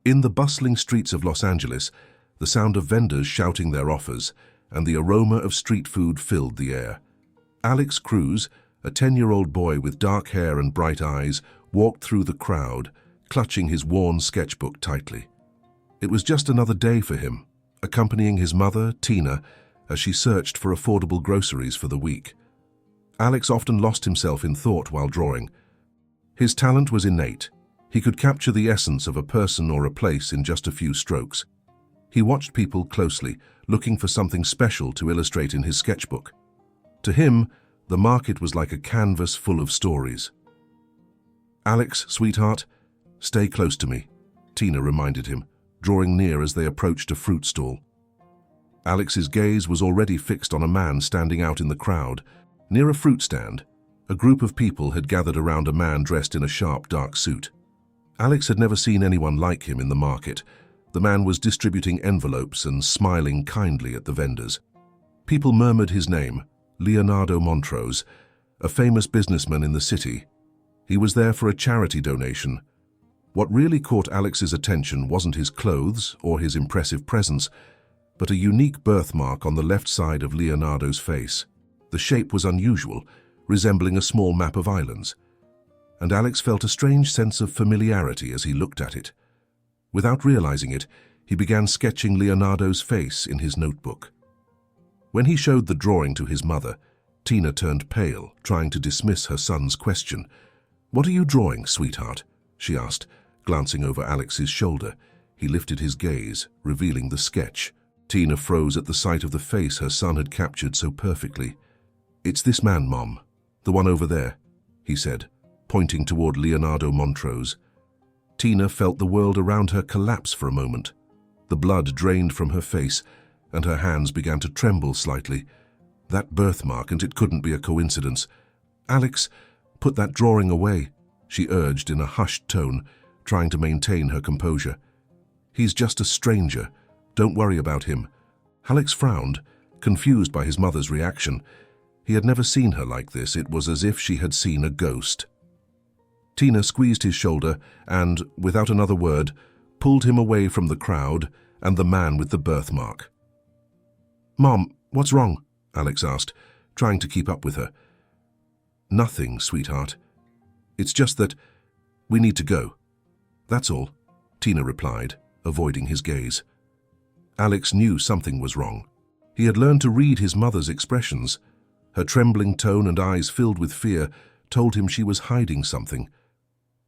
In the bustling streets of Los Angeles, the sound of vendors shouting their offers and the aroma of street food filled the air. Alex Cruz, a 10-year-old boy with dark hair and bright eyes, walked through the crowd, clutching his worn sketchbook tightly. It was just another day for him, accompanying his mother, Tina, as she searched for affordable groceries for the week. Alex often lost himself in thought while drawing. His talent was innate. He could capture the essence of a person or a place in just a few strokes. He watched people closely, looking for something special to illustrate in his sketchbook. To him, the market was like a canvas full of stories. "Alex, sweetheart, stay close to me," Tina reminded him, drawing near as they approached a fruit stall. Alex's gaze was already fixed on a man standing out in the crowd. Near a fruit stand, a group of people had gathered around a man dressed in a sharp, dark suit. Alex had never seen anyone like him in the market. The man was distributing envelopes and smiling kindly at the vendors. People murmured his name, Leonardo Montrose, a famous businessman in the city. He was there for a charity donation. What really caught Alex's attention wasn't his clothes or his impressive presence, but a unique birthmark on the left side of Leonardo's face. The shape was unusual, resembling a small map of islands, and Alex felt a strange sense of familiarity as he looked at it. Without realizing it, he began sketching Leonardo's face in his notebook. When he showed the drawing to his mother, Tina turned pale, trying to dismiss her son's question. "What are you drawing, sweetheart?" she asked, glancing over Alex's shoulder. He lifted his gaze, revealing the sketch. Tina froze at the sight of the face her son had captured so perfectly. "It's this man, Mom, the one over there," he said, pointing toward Leonardo Montrose. Tina felt the world around her collapse for a moment. The blood drained from her face, and her hands began to tremble slightly. That birthmark, and it couldn't be a coincidence. "Alex, put that drawing away," she urged in a hushed tone, trying to maintain her composure. "He's just a stranger. Don't worry about him." Alex frowned, confused by his mother's reaction. He had never seen her like this. It was as if she had seen a ghost. Tina squeezed his shoulder and, without another word, pulled him away from the crowd and the man with the birthmark. "Mom, what's wrong?" Alex asked, trying to keep up with her. "Nothing, sweetheart. It's just that we need to go. That's all," Tina replied, avoiding his gaze. Alex knew something was wrong. He had learned to read his mother's expressions. Her trembling tone and eyes filled with fear told him she was hiding something.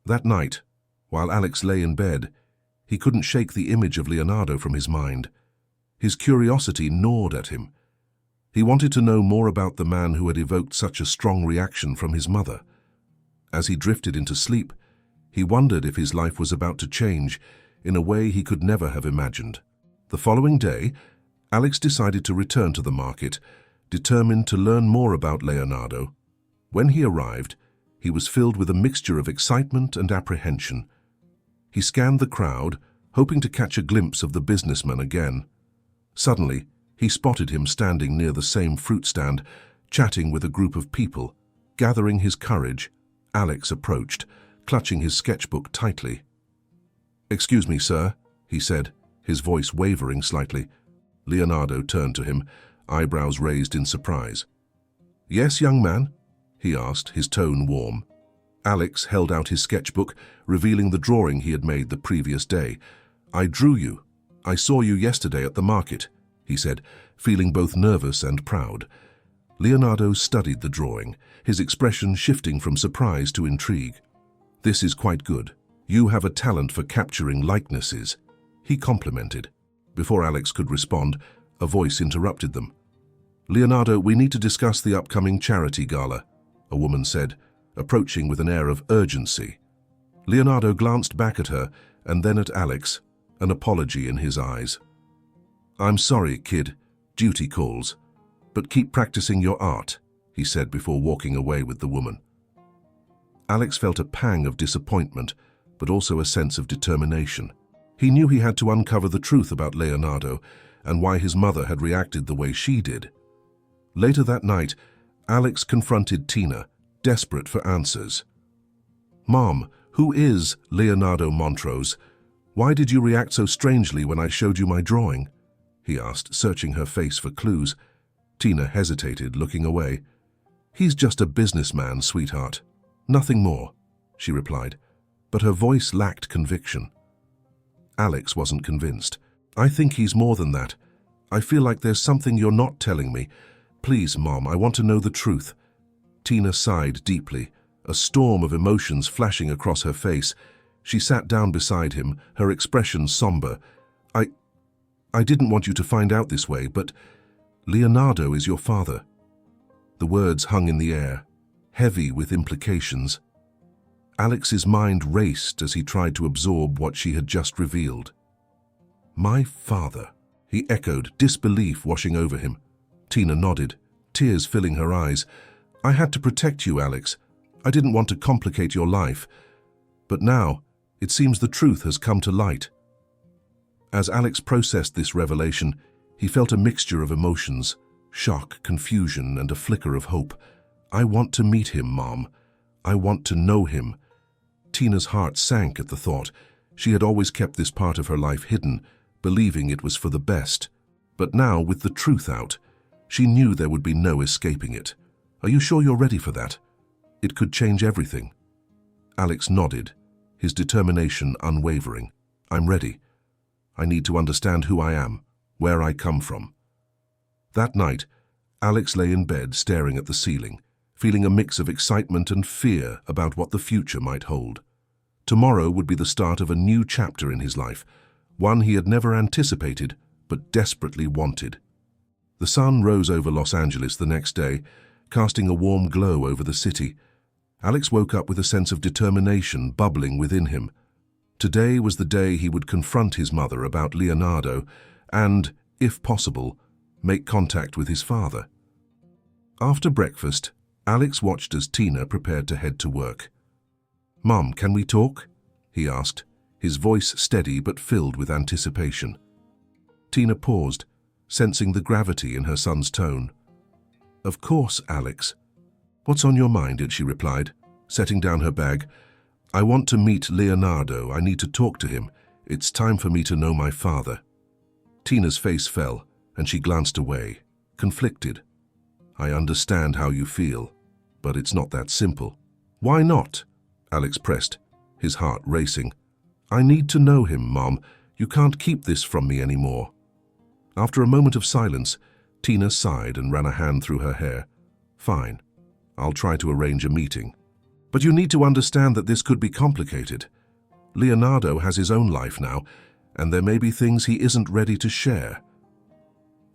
That night, while Alex lay in bed, he couldn't shake the image of Leonardo from his mind. His curiosity gnawed at him. He wanted to know more about the man who had evoked such a strong reaction from his mother. As he drifted into sleep, he wondered if his life was about to change in a way he could never have imagined. The following day, Alex decided to return to the market, determined to learn more about Leonardo. When he arrived, he was filled with a mixture of excitement and apprehension. He scanned the crowd, hoping to catch a glimpse of the businessman again. Suddenly, he spotted him standing near the same fruit stand, chatting with a group of people. Gathering his courage, Alex approached, clutching his sketchbook tightly. "Excuse me, sir," he said, his voice wavering slightly. Leonardo turned to him, eyebrows raised in surprise. "Yes, young man?" he asked, his tone warm. Alex held out his sketchbook, revealing the drawing he had made the previous day. "I drew you. I saw you yesterday at the market," he said, feeling both nervous and proud. Leonardo studied the drawing, his expression shifting from surprise to intrigue. "This is quite good. You have a talent for capturing likenesses," he complimented. Before Alex could respond, a voice interrupted them. "Leonardo, we need to discuss the upcoming charity gala," a woman said, approaching with an air of urgency. Leonardo glanced back at her and then at Alex, an apology in his eyes. "I'm sorry, kid. Duty calls. But keep practicing your art," he said before walking away with the woman. Alex felt a pang of disappointment, but also a sense of determination. He knew he had to uncover the truth about Leonardo and why his mother had reacted the way she did. Later that night, Alex confronted Tina, desperate for answers. "Mom, who is Leonardo Montrose? "Why did you react so strangely when I showed you my drawing?" he asked, searching her face for clues. Tina hesitated, looking away. "He's just a businessman, sweetheart. Nothing more," she replied, but her voice lacked conviction. Alex wasn't convinced. "I think he's more than that. I feel like there's something you're not telling me. Please, Mom, I want to know the truth." Tina sighed deeply, a storm of emotions flashing across her face. She sat down beside him, her expression somber. I didn't want you to find out this way, but Leonardo is your father." The words hung in the air, heavy with implications. Alex's mind raced as he tried to absorb what she had just revealed. "My father," he echoed, disbelief washing over him. Tina nodded, tears filling her eyes. "I had to protect you, Alex. I didn't want to complicate your life. But now, it seems the truth has come to light." As Alex processed this revelation, he felt a mixture of emotions, shock, confusion, and a flicker of hope. "I want to meet him, Mom. I want to know him." Tina's heart sank at the thought. She had always kept this part of her life hidden, believing it was for the best. But now, with the truth out, she knew there would be no escaping it. "Are you sure you're ready for that? It could change everything." Alex nodded, his determination unwavering. "I'm ready. I need to understand who I am, where I come from." That night, Alex lay in bed staring at the ceiling, feeling a mix of excitement and fear about what the future might hold. Tomorrow would be the start of a new chapter in his life, one he had never anticipated but desperately wanted. The sun rose over Los Angeles the next day, casting a warm glow over the city. Alex woke up with a sense of determination bubbling within him. Today was the day he would confront his mother about Leonardo and, if possible, make contact with his father. After breakfast, Alex watched as Tina prepared to head to work. "Mom, can we talk?" he asked, his voice steady but filled with anticipation. Tina paused, sensing the gravity in her son's tone. "Of course, Alex. What's on your mind?" she replied, setting down her bag. "I want to meet Leonardo. I need to talk to him. It's time for me to know my father." Tina's face fell, and she glanced away, conflicted. "I understand how you feel, but it's not that simple." "Why not?" Alex pressed, his heart racing. "I need to know him, Mom. You can't keep this from me anymore." After a moment of silence, Tina sighed and ran a hand through her hair. "Fine. I'll try to arrange a meeting. But you need to understand that this could be complicated. Leonardo has his own life now, and there may be things he isn't ready to share."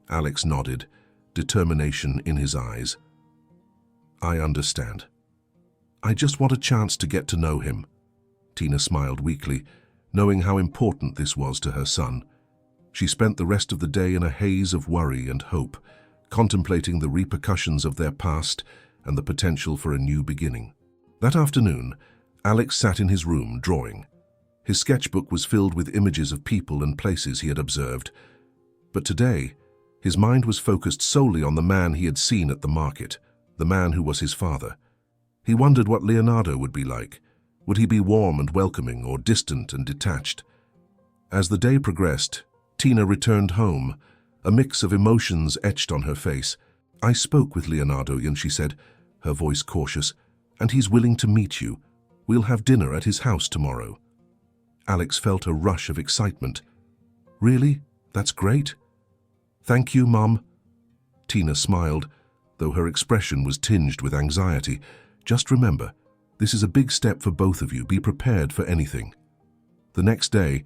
Alex nodded, determination in his eyes. "I understand. I just want a chance to get to know him." Tina smiled weakly, knowing how important this was to her son. She spent the rest of the day in a haze of worry and hope, contemplating the repercussions of their past and the potential for a new beginning. That afternoon, Alex sat in his room drawing. His sketchbook was filled with images of people and places he had observed. But today, his mind was focused solely on the man he had seen at the market, the man who was his father. He wondered what Leonardo would be like. Would he be warm and welcoming or distant and detached? As the day progressed, Tina returned home, a mix of emotions etched on her face. "I spoke with Leonardo," she said, her voice cautious, "and he's willing to meet you. We'll have dinner at his house tomorrow." Alex felt a rush of excitement. "Really? That's great." "Thank you, Mom." Tina smiled, though her expression was tinged with anxiety. "Just remember, this is a big step for both of you. Be prepared for anything." The next day,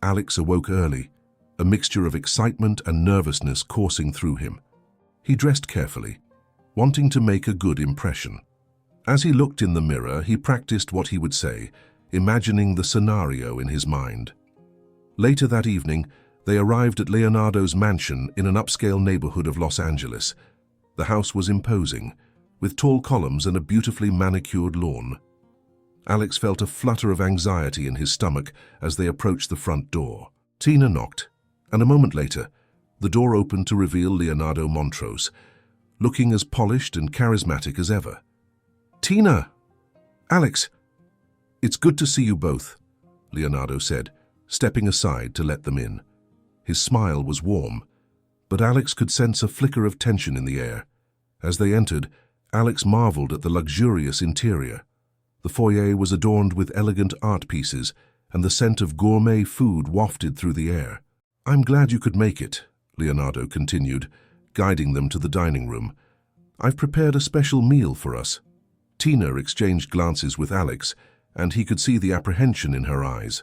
Alex awoke early, a mixture of excitement and nervousness coursing through him. He dressed carefully, wanting to make a good impression. As he looked in the mirror, he practiced what he would say, imagining the scenario in his mind. Later that evening, they arrived at Leonardo's mansion in an upscale neighborhood of Los Angeles. The house was imposing, with tall columns and a beautifully manicured lawn. Alex felt a flutter of anxiety in his stomach as they approached the front door. Tina knocked, and a moment later, the door opened to reveal Leonardo Montrose, looking as polished and charismatic as ever. "Tina! Alex! It's good to see you both," Leonardo said, stepping aside to let them in. His smile was warm, but Alex could sense a flicker of tension in the air. As they entered, Alex marveled at the luxurious interior. The foyer was adorned with elegant art pieces, and the scent of gourmet food wafted through the air. "I'm glad you could make it," Leonardo continued, guiding them to the dining room. "I've prepared a special meal for us." Tina exchanged glances with Alex, and he could see the apprehension in her eyes.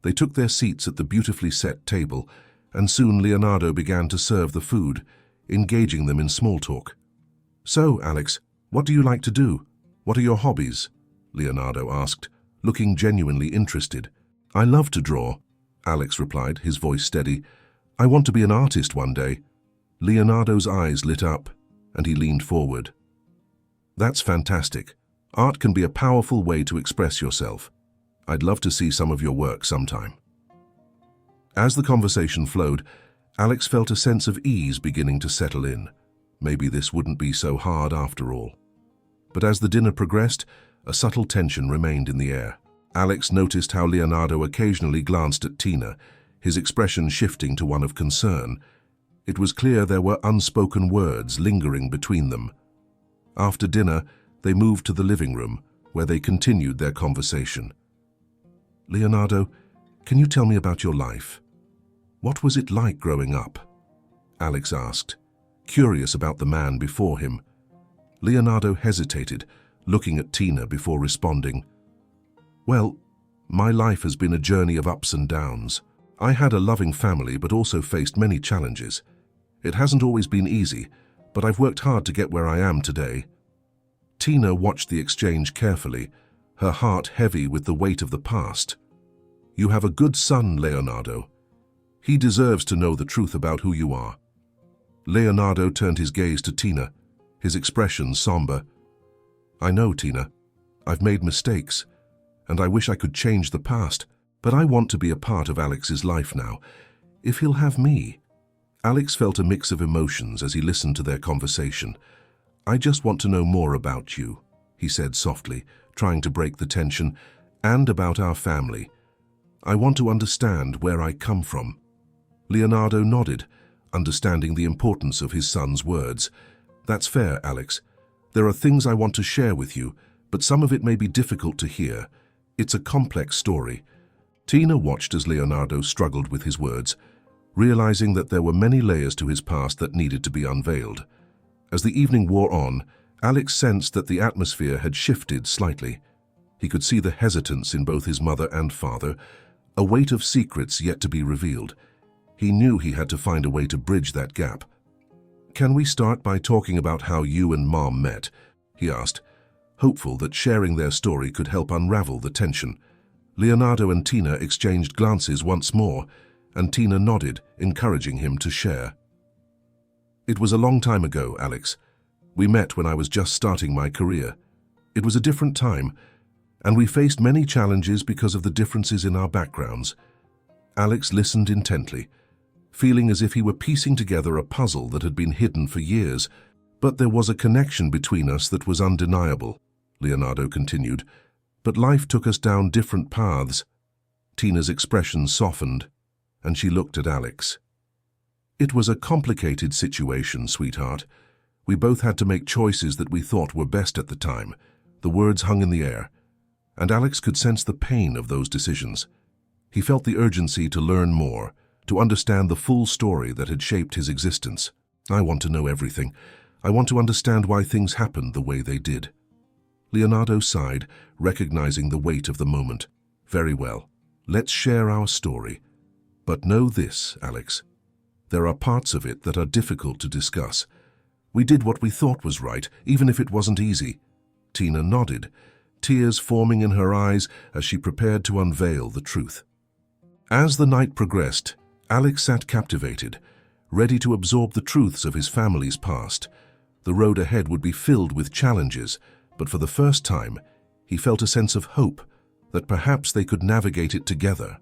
They took their seats at the beautifully set table, and soon Leonardo began to serve the food, engaging them in small talk. "So, Alex, what do you like to do? What are your hobbies?" Leonardo asked, looking genuinely interested. "I love to draw," Alex replied, his voice steady. "I want to be an artist one day." Leonardo's eyes lit up, and he leaned forward. "That's fantastic. Art can be a powerful way to express yourself. I'd love to see some of your work sometime." As the conversation flowed, Alex felt a sense of ease beginning to settle in. Maybe this wouldn't be so hard after all. But as the dinner progressed, a subtle tension remained in the air. Alex noticed how Leonardo occasionally glanced at Tina, his expression shifting to one of concern. It was clear there were unspoken words lingering between them. After dinner, they moved to the living room, where they continued their conversation. "Leonardo, can you tell me about your life? What was it like growing up?" Alex asked, curious about the man before him. Leonardo hesitated, looking at Tina before responding. "Well, my life has been a journey of ups and downs. I had a loving family but also faced many challenges. It hasn't always been easy, but I've worked hard to get where I am today." Tina watched the exchange carefully, her heart heavy with the weight of the past. "You have a good son, Leonardo. He deserves to know the truth about who you are." Leonardo turned his gaze to Tina, his expression somber. "I know, Tina. I've made mistakes, and I wish I could change the past, but I want to be a part of Alex's life now, if he'll have me." Alex felt a mix of emotions as he listened to their conversation. "I just want to know more about you," he said softly, trying to break the tension, "and about our family. I want to understand where I come from." Leonardo nodded, understanding the importance of his son's words. "That's fair, Alex. There are things I want to share with you, but some of it may be difficult to hear. It's a complex story." Tina watched as Leonardo struggled with his words, realizing that there were many layers to his past that needed to be unveiled. As the evening wore on, Alex sensed that the atmosphere had shifted slightly. He could see the hesitance in both his mother and father, a weight of secrets yet to be revealed. He knew he had to find a way to bridge that gap. "Can we start by talking about how you and Mom met?" he asked, hopeful that sharing their story could help unravel the tension. Leonardo and Tina exchanged glances once more, and Tina nodded, encouraging him to share. "It was a long time ago, Alex. We met when I was just starting my career. It was a different time, and we faced many challenges because of the differences in our backgrounds." Alex listened intently, feeling as if he were piecing together a puzzle that had been hidden for years. "But there was a connection between us that was undeniable," Leonardo continued. "But life took us down different paths." Tina's expression softened, and she looked at Alex. "It was a complicated situation, sweetheart. We both had to make choices that we thought were best at the time." The words hung in the air, and Alex could sense the pain of those decisions. He felt the urgency to learn more, to understand the full story that had shaped his existence. "I want to know everything. I want to understand why things happened the way they did." Leonardo sighed, recognizing the weight of the moment. "Very well. Let's share our story. But know this, Alex. There are parts of it that are difficult to discuss. We did what we thought was right, even if it wasn't easy." Tina nodded, tears forming in her eyes as she prepared to unveil the truth. As the night progressed, Alex sat captivated, ready to absorb the truths of his family's past. The road ahead would be filled with challenges, but for the first time, he felt a sense of hope that perhaps they could navigate it together.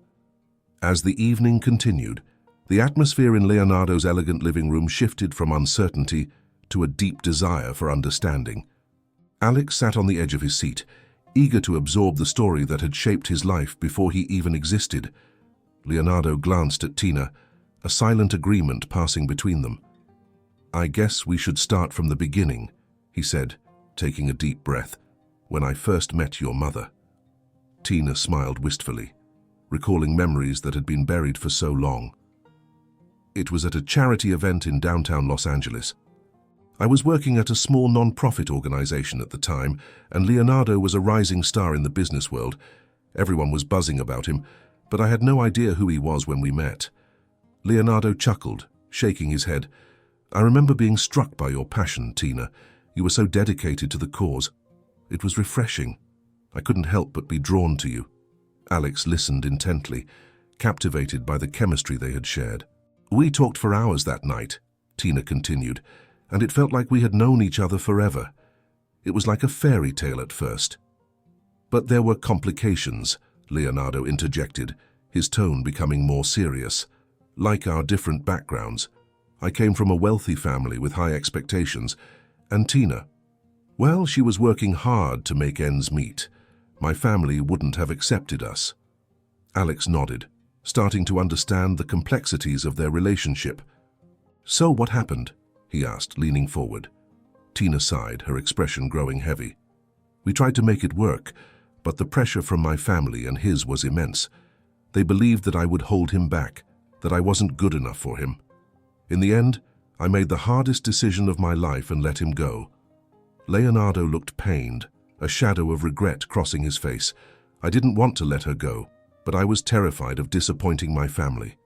As the evening continued, the atmosphere in Leonardo's elegant living room shifted from uncertainty to a deep desire for understanding. Alex sat on the edge of his seat, eager to absorb the story that had shaped his life before he even existed. Leonardo glanced at Tina, a silent agreement passing between them. "I guess we should start from the beginning," he said, taking a deep breath. "When I first met your mother." Tina smiled wistfully, recalling memories that had been buried for so long. "It was at a charity event in downtown Los Angeles. I was working at a small non-profit organization at the time, and Leonardo was a rising star in the business world. Everyone was buzzing about him, but I had no idea who he was when we met." Leonardo chuckled, shaking his head. "I remember being struck by your passion, Tina. You were so dedicated to the cause. It was refreshing. I couldn't help but be drawn to you." Alex listened intently, captivated by the chemistry they had shared. "We talked for hours that night," Tina continued, "and it felt like we had known each other forever. It was like a fairy tale at first." "But there were complications," Leonardo interjected, his tone becoming more serious. "Like our different backgrounds. I came from a wealthy family with high expectations, and Tina, well, she was working hard to make ends meet. My family wouldn't have accepted us." Alex nodded, starting to understand the complexities of their relationship. "So what happened?" he asked, leaning forward. Tina sighed, her expression growing heavy. "We tried to make it work, but the pressure from my family and his was immense. They believed that I would hold him back, that I wasn't good enough for him. In the end, I made the hardest decision of my life and let him go." Leonardo looked pained, a shadow of regret crossing his face. "I didn't want to let her go, but I was terrified of disappointing my family.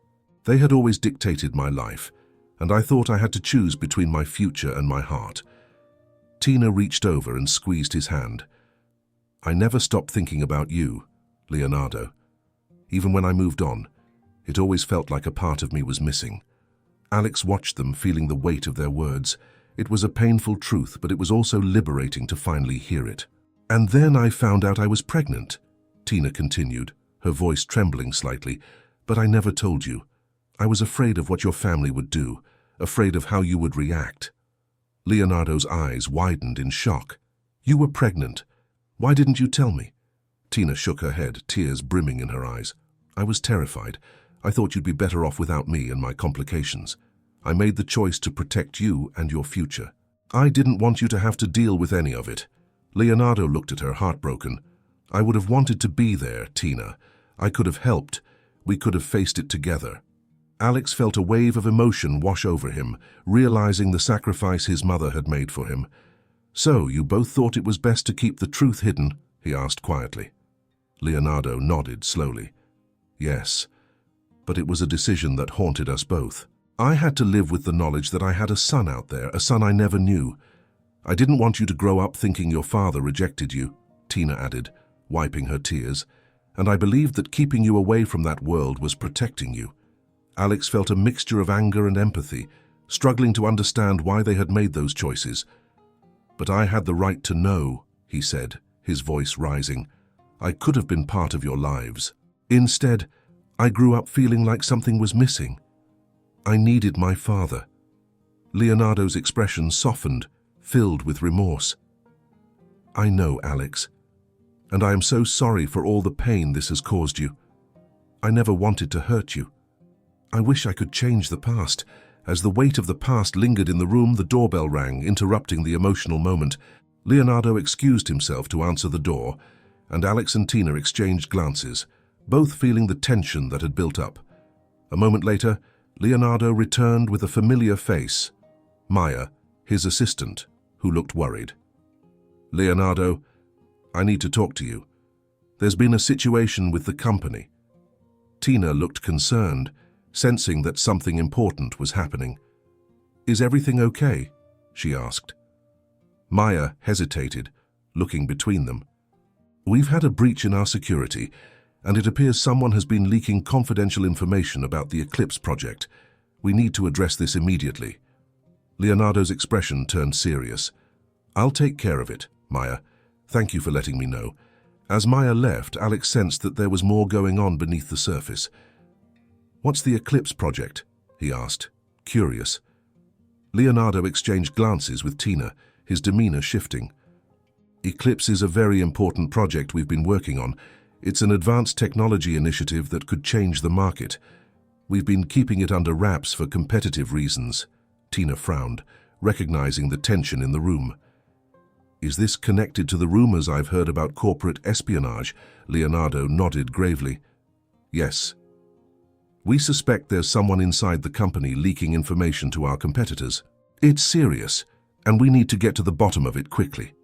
They had always dictated my life, and I thought I had to choose between my future and my heart." Tina reached over and squeezed his hand. "I never stopped thinking about you, Leonardo. Even when I moved on, it always felt like a part of me was missing." Alex watched them, feeling the weight of their words. It was a painful truth, but it was also liberating to finally hear it. "And then I found out I was pregnant," Tina continued, her voice trembling slightly. "But I never told you. I was afraid of what your family would do, afraid of how you would react." Leonardo's eyes widened in shock. "You were pregnant. Why didn't you tell me?" Tina shook her head, tears brimming in her eyes. "I was terrified. I thought you'd be better off without me and my complications. I made the choice to protect you and your future. I didn't want you to have to deal with any of it." Leonardo looked at her, heartbroken. "I would have wanted to be there, Tina. I could have helped. We could have faced it together." Alex felt a wave of emotion wash over him, realizing the sacrifice his mother had made for him. "So, you both thought it was best to keep the truth hidden?" he asked quietly. Leonardo nodded slowly. "Yes, but it was a decision that haunted us both. I had to live with the knowledge that I had a son out there, a son I never knew. I didn't want you to grow up thinking your father rejected you," Tina added, wiping her tears, "and I believed that keeping you away from that world was protecting you." Alex felt a mixture of anger and empathy, struggling to understand why they had made those choices. "But I had the right to know," he said, his voice rising. "I could have been part of your lives. Instead, I grew up feeling like something was missing. I needed my father." Leonardo's expression softened, filled with remorse. "I know, Alex, and I am so sorry for all the pain this has caused you. I never wanted to hurt you. I wish I could change the past." As the weight of the past lingered in the room, the doorbell rang, interrupting the emotional moment. Leonardo excused himself to answer the door, and Alex and Tina exchanged glances, both feeling the tension that had built up. A moment later, Leonardo returned with a familiar face, Maya, his assistant, who looked worried. "Leonardo, I need to talk to you. There's been a situation with the company." Tina looked concerned, sensing that something important was happening. "Is everything okay?" she asked. Maya hesitated, looking between them. "We've had a breach in our security, and it appears someone has been leaking confidential information about the Eclipse project. We need to address this immediately." Leonardo's expression turned serious. "I'll take care of it, Maya. Thank you for letting me know." As Maya left, Alex sensed that there was more going on beneath the surface. "What's the Eclipse project?" he asked, curious. Leonardo exchanged glances with Tina, his demeanor shifting. "Eclipse is a very important project we've been working on. It's an advanced technology initiative that could change the market. We've been keeping it under wraps for competitive reasons. Tina frowned, recognizing the tension in the room. Is this connected to the rumors I've heard about corporate espionage? Leonardo nodded gravely. Yes. We suspect there's someone inside the company leaking information to our competitors. It's serious, and we need to get to the bottom of it quickly.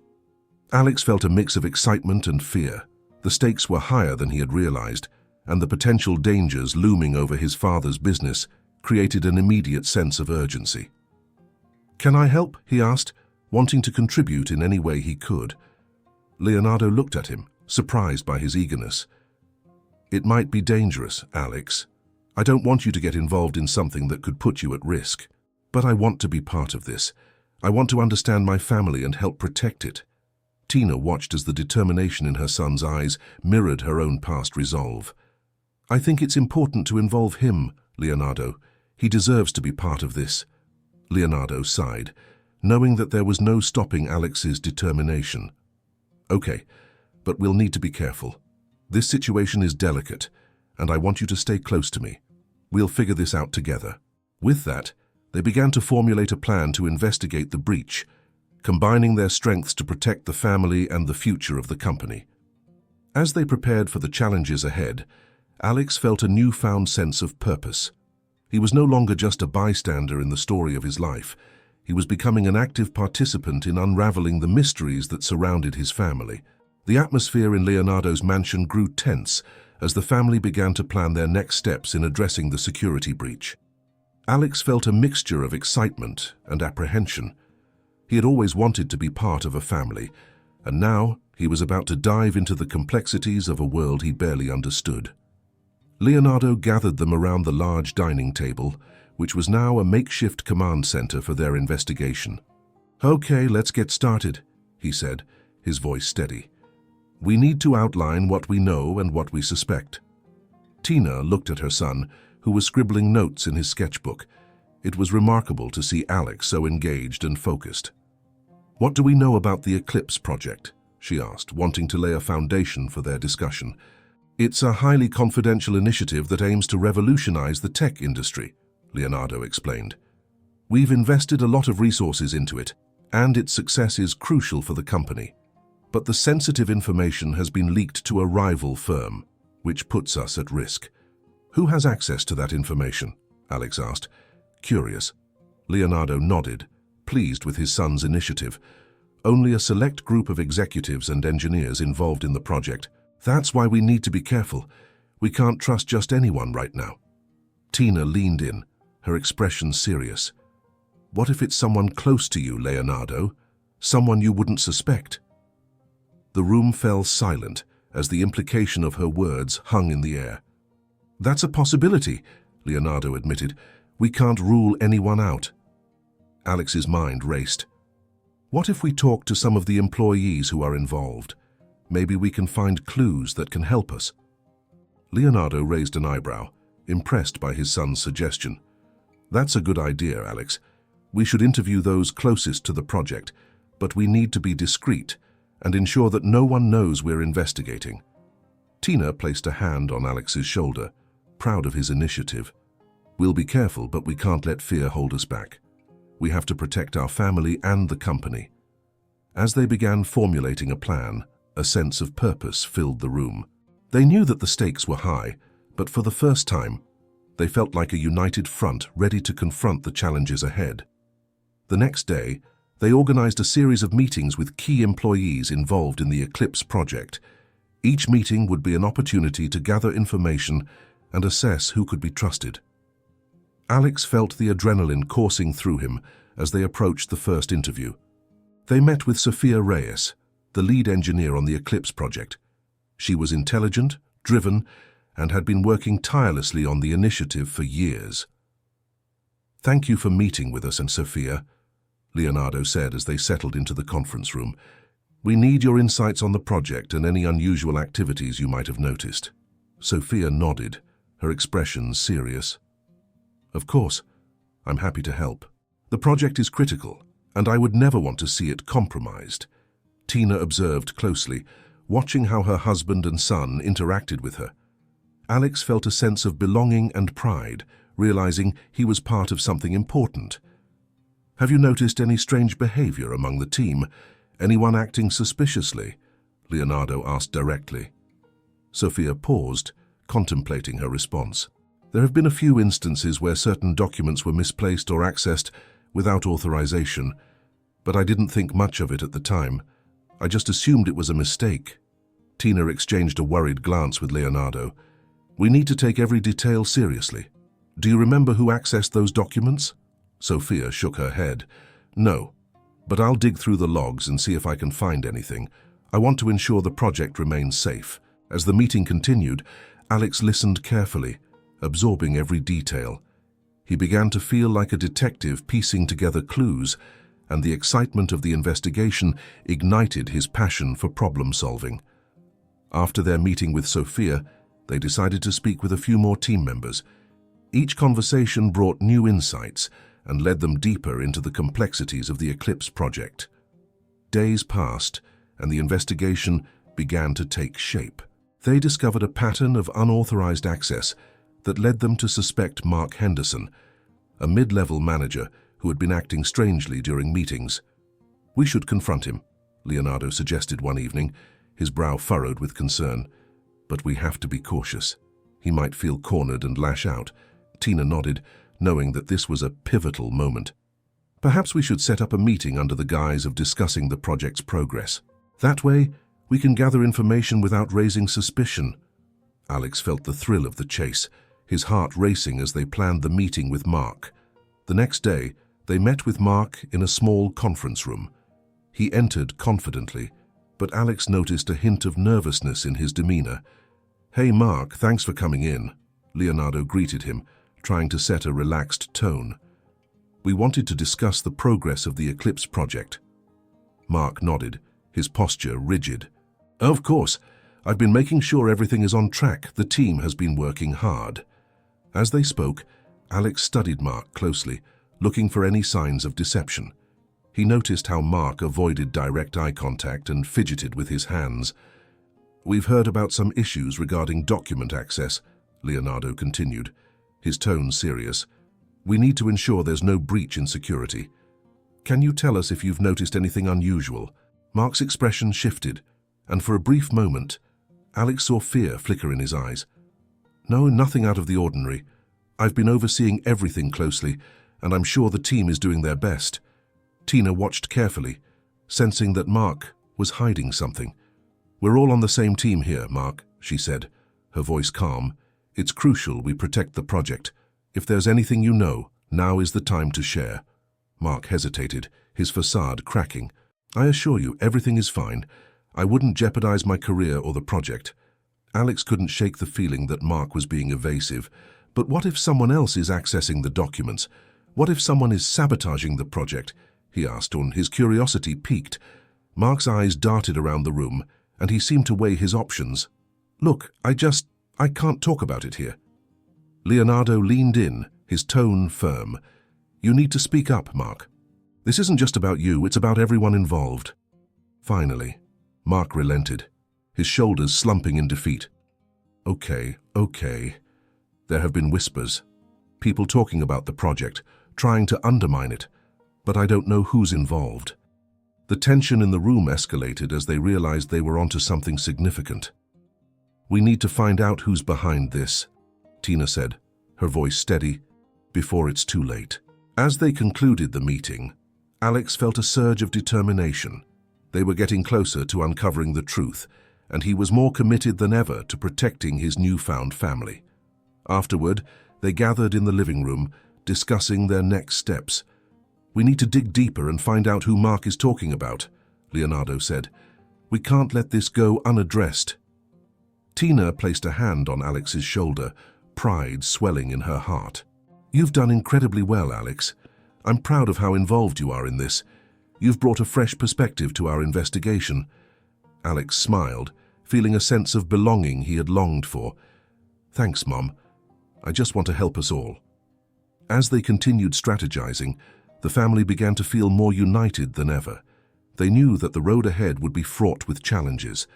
Alex felt a mix of excitement and fear. The stakes were higher than he had realized, and the potential dangers looming over his father's business created an immediate sense of urgency. Can I help? He asked, wanting to contribute in any way he could. Leonardo looked at him, surprised by his eagerness. It might be dangerous, Alex. I don't want you to get involved in something that could put you at risk. But I want to be part of this. I want to understand my family and help protect it. Tina watched as the determination in her son's eyes mirrored her own past resolve. I think it's important to involve him, Leonardo. He deserves to be part of this. Leonardo sighed, knowing that there was no stopping Alex's determination. Okay, but we'll need to be careful. This situation is delicate, and I want you to stay close to me. We'll figure this out together. With that, they began to formulate a plan to investigate the breach, combining their strengths to protect the family and the future of the company. As they prepared for the challenges ahead, Alex felt a newfound sense of purpose. He was no longer just a bystander in the story of his life. He was becoming an active participant in unraveling the mysteries that surrounded his family. The atmosphere in Leonardo's mansion grew tense as the family began to plan their next steps in addressing the security breach. Alex felt a mixture of excitement and apprehension. He had always wanted to be part of a family, and now he was about to dive into the complexities of a world he barely understood. Leonardo gathered them around the large dining table, which was now a makeshift command center for their investigation. Okay, let's get started, he said, his voice steady. We need to outline what we know and what we suspect. Tina looked at her son, who was scribbling notes in his sketchbook. It was remarkable to see Alex so engaged and focused. What do we know about the Eclipse project? She asked, wanting to lay a foundation for their discussion. It's a highly confidential initiative that aims to revolutionize the tech industry, Leonardo explained. We've invested a lot of resources into it, and its success is crucial for the company. But the sensitive information has been leaked to a rival firm, which puts us at risk. Who has access to that information? Alex asked, curious. Leonardo nodded, pleased with his son's initiative. Only a select group of executives and engineers involved in the project. That's why we need to be careful. We can't trust just anyone right now. Tina leaned in, her expression serious. What if it's someone close to you, Leonardo? Someone you wouldn't suspect? The room fell silent as the implication of her words hung in the air. That's a possibility, Leonardo admitted. We can't rule anyone out. Alex's mind raced. What if we talk to some of the employees who are involved? Maybe we can find clues that can help us. Leonardo raised an eyebrow, impressed by his son's suggestion. That's a good idea, Alex. We should interview those closest to the project, but we need to be discreet and ensure that no one knows we're investigating. Tina placed a hand on Alex's shoulder, proud of his initiative. We'll be careful, but we can't let fear hold us back. We have to protect our family and the company. As they began formulating a plan, a sense of purpose filled the room. They knew that the stakes were high, but for the first time, they felt like a united front ready to confront the challenges ahead. The next day, they organized a series of meetings with key employees involved in the Eclipse project. Each meeting would be an opportunity to gather information and assess who could be trusted. Alex felt the adrenaline coursing through him as they approached the first interview. They met with Sophia Reyes, the lead engineer on the Eclipse project. She was intelligent, driven, and had been working tirelessly on the initiative for years. Thank you for meeting with us, and Sophia, Leonardo said as they settled into the conference room. We need your insights on the project and any unusual activities you might have noticed. Sophia nodded, her expression serious. Of course, I'm happy to help. The project is critical, and I would never want to see it compromised. Tina observed closely, watching how her husband and son interacted with her. Alex felt a sense of belonging and pride, realizing he was part of something important. "Have you noticed any strange behavior among the team? Anyone acting suspiciously?" Leonardo asked directly. Sophia paused, contemplating her response. "There have been a few instances where certain documents were misplaced or accessed without authorization, but I didn't think much of it at the time. I just assumed it was a mistake." Tina exchanged a worried glance with Leonardo. "We need to take every detail seriously. Do you remember who accessed those documents?" Sophia shook her head. "No, but I'll dig through the logs and see if I can find anything. I want to ensure the project remains safe." As the meeting continued, Alex listened carefully, absorbing every detail. He began to feel like a detective piecing together clues, and the excitement of the investigation ignited his passion for problem-solving. After their meeting with Sophia, they decided to speak with a few more team members. Each conversation brought new insights and led them deeper into the complexities of the Eclipse project. Days passed, and the investigation began to take shape. They discovered a pattern of unauthorized access that led them to suspect Mark Henderson, a mid-level manager who had been acting strangely during meetings. "We should confront him," Leonardo suggested one evening, his brow furrowed with concern. "But we have to be cautious. He might feel cornered and lash out." Tina nodded, knowing that this was a pivotal moment. "Perhaps we should set up a meeting under the guise of discussing the project's progress. That way, we can gather information without raising suspicion." Alex felt the thrill of the chase, his heart racing as they planned the meeting with Mark. The next day, they met with Mark in a small conference room. He entered confidently, but Alex noticed a hint of nervousness in his demeanor. "Hey Mark, thanks for coming in," Leonardo greeted him, trying to set a relaxed tone. "We wanted to discuss the progress of the Eclipse project." Mark nodded, his posture rigid. "Of course. I've been making sure everything is on track. The team has been working hard." As they spoke, Alex studied Mark closely, looking for any signs of deception. He noticed how Mark avoided direct eye contact and fidgeted with his hands. "We've heard about some issues regarding document access," Leonardo continued, his tone serious. "We need to ensure there's no breach in security. Can you tell us if you've noticed anything unusual?" Mark's expression shifted, and for a brief moment, Alex saw fear flicker in his eyes. "No, nothing out of the ordinary. I've been overseeing everything closely, and I'm sure the team is doing their best." Tina watched carefully, sensing that Mark was hiding something. "We're all on the same team here, Mark," she said, her voice calm. "It's crucial we protect the project. If there's anything you know, now is the time to share." Mark hesitated, his facade cracking. "I assure you, everything is fine. I wouldn't jeopardize my career or the project." Alex couldn't shake the feeling that Mark was being evasive. But what if someone else is accessing the documents? What if someone is sabotaging the project? He asked, and his curiosity piqued. Mark's eyes darted around the room, and he seemed to weigh his options. "Look, I can't talk about it here." Leonardo leaned in, his tone firm. "You need to speak up, Mark. This isn't just about you, it's about everyone involved." Finally, Mark relented, his shoulders slumping in defeat. Okay. There have been whispers. People talking about the project, trying to undermine it, but I don't know who's involved." The tension in the room escalated as they realized they were onto something significant. "We need to find out who's behind this," Tina said, her voice steady, "before it's too late." As they concluded the meeting, Alex felt a surge of determination. They were getting closer to uncovering the truth, and he was more committed than ever to protecting his newfound family. Afterward, they gathered in the living room, discussing their next steps. "We need to dig deeper and find out who Mark is talking about," Leonardo said. "We can't let this go unaddressed." Tina placed a hand on Alex's shoulder, pride swelling in her heart. "You've done incredibly well, Alex. I'm proud of how involved you are in this. You've brought a fresh perspective to our investigation." Alex smiled, feeling a sense of belonging he had longed for. "Thanks, Mom. I just want to help us all." As they continued strategizing, the family began to feel more united than ever. They knew that the road ahead would be fraught with challenges,